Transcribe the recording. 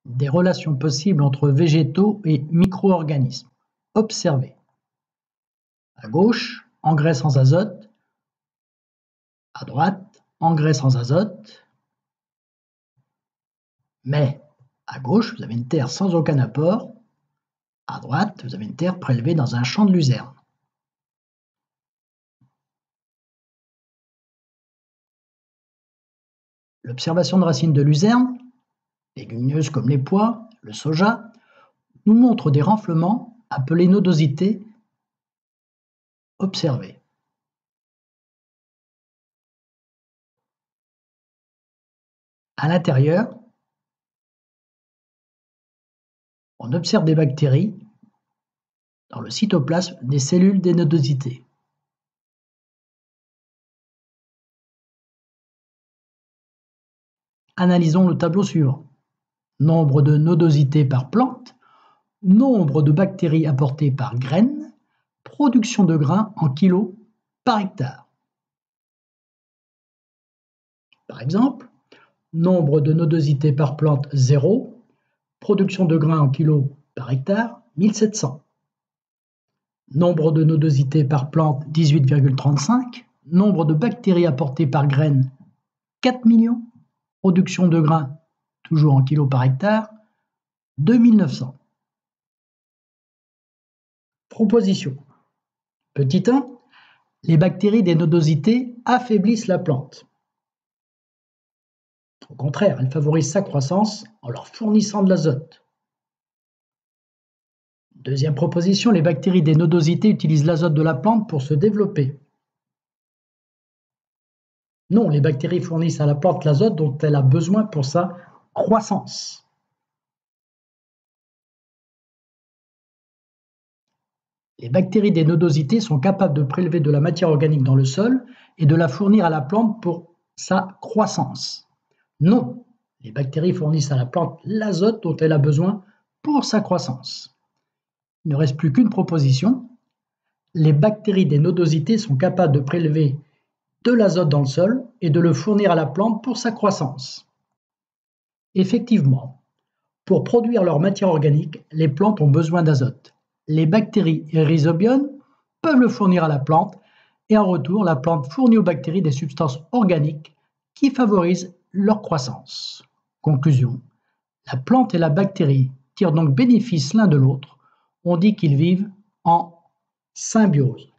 Des relations possibles entre végétaux et micro-organismes. Observez. À gauche, engrais sans azote. À droite, engrais sans azote. Mais à gauche, vous avez une terre sans aucun apport. À droite, vous avez une terre prélevée dans un champ de luzerne. L'observation de racines de luzerne, légumineuses comme les pois, le soja, nous montre des renflements appelés nodosités observés. À l'intérieur, on observe des bactéries dans le cytoplasme des cellules des nodosités. Analysons le tableau suivant. Nombre de nodosités par plante, nombre de bactéries apportées par graine, production de grains en kilos par hectare. Par exemple, nombre de nodosités par plante 0, production de grains en kilos par hectare 1700. Nombre de nodosités par plante 18,35, nombre de bactéries apportées par graine 4 millions, production de grains toujours en kilos par hectare 2900. Proposition. Petit 1. Les bactéries des nodosités affaiblissent la plante. Au contraire, elles favorisent sa croissance en leur fournissant de l'azote. Deuxième proposition, les bactéries des nodosités utilisent l'azote de la plante pour se développer. Non, les bactéries fournissent à la plante l'azote dont elle a besoin pour sa croissance. Les bactéries des nodosités sont capables de prélever de la matière organique dans le sol et de la fournir à la plante pour sa croissance. Non, les bactéries fournissent à la plante l'azote dont elle a besoin pour sa croissance. Il ne reste plus qu'une proposition. Les bactéries des nodosités sont capables de prélever de l'azote dans le sol et de le fournir à la plante pour sa croissance. Effectivement, pour produire leur matière organique, les plantes ont besoin d'azote. Les bactéries et rhizobiontes peuvent le fournir à la plante et en retour, la plante fournit aux bactéries des substances organiques qui favorisent leur croissance. Conclusion. La plante et la bactérie tirent donc bénéfice l'un de l'autre. On dit qu'ils vivent en symbiose.